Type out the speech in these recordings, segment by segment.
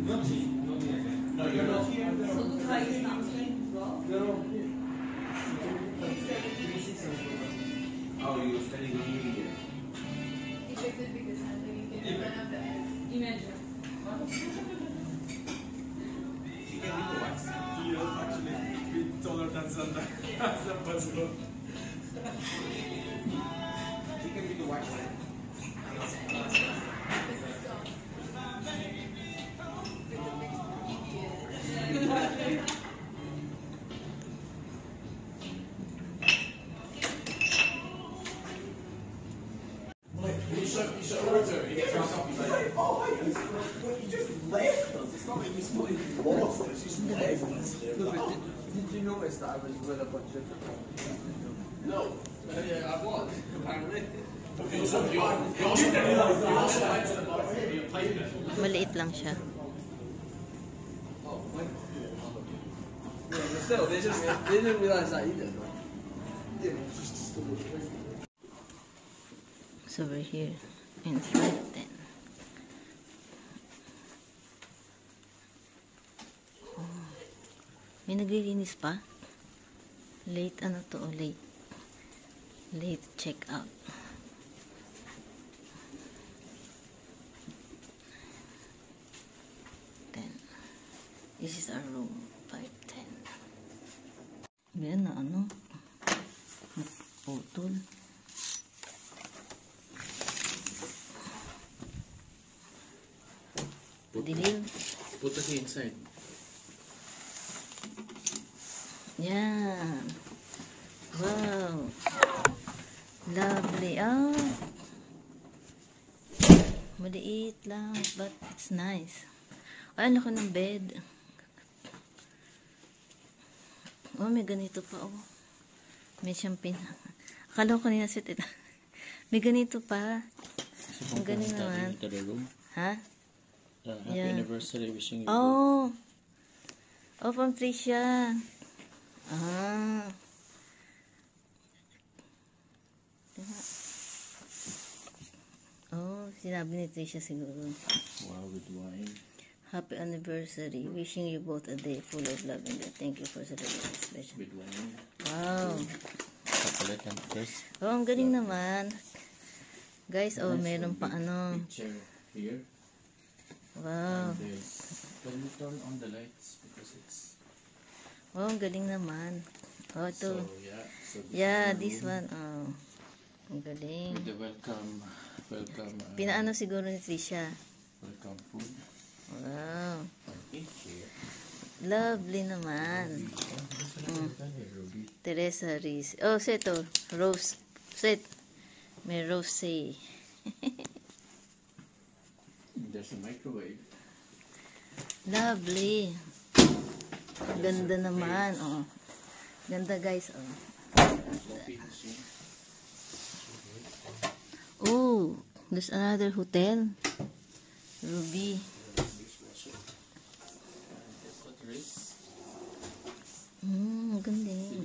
No, you're not here. So Dubai is not clean as well? No. Oh, you're studying in India. It's a good because I think you can run out the imagine. She can read the wax. Yeah, actually, we taller than Santa. That's not possible. She can read the wax. You should order it. It's like, oh, wait, you just left us. It's not like you lost us. You just left us. No, but did you notice that I was with a bunch of people? No. Yeah, I was, apparently. You also went to the bar. You played it. Maliit lang siya. Oh, what? Yeah, but still, they didn't realize that either. Yeah, it's just still So we're here in flight 10. Oh. May naglilinis pa? Late ano to? Late check out. This is our room, 510. Yan na ano? Naputol. Dilim. Put it inside. Yan. Wow. Lovely. Oh. Maliit lang, but it's nice. Ay, laki ng bed. Oh, may ganito pa, oh. May siyang akala ko kanina sit ito. May ganito pa. Ang galing naman. Ha? Happy anniversary, wishing you. Oh. Oh, from Tricia. Ah. Diba? Oh, sinabi ni Tricia siguro. Wow, with wine. Happy anniversary. Wishing you both a day full of love and light. Thank you for celebrating special. With wine. Wow. Chocolate and crisp. Oh, ang galing naman. Guys, oh, meron pa ano. Picture here. Wow. And there's, can you turn on the lights because it's. Oh, ang galing naman. Oh, ito. So yeah. So This one. Oh. Ang galing. With the welcome. Pinaano siguro ni Tricia. Welcome food. Wow. Here. Lovely naman. Teresa Riz. Oh, seto. Rose. Set. May rose. There's a microwave. Lovely. Ganda naman. Oh. Ganda guys. Oh. Coffee machine. Oh, there's another hotel. Ruby. Ganda yun.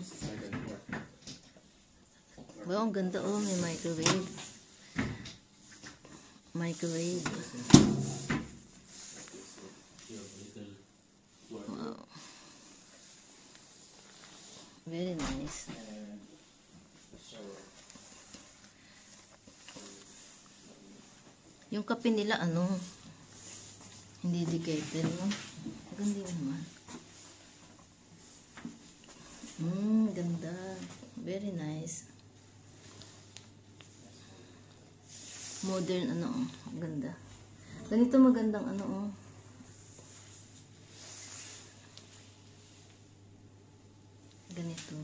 Wow, ang ganda. Oh, may microwave. Wow. Very nice. Yung kape nila, ano, hindi dedicated, no? Ganda naman. Ganda. Very nice. Modern, ano, ganda. Ganito magandang, ano, oh. Ganito.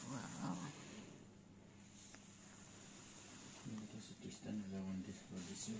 Wow. Tristan, I want this for this.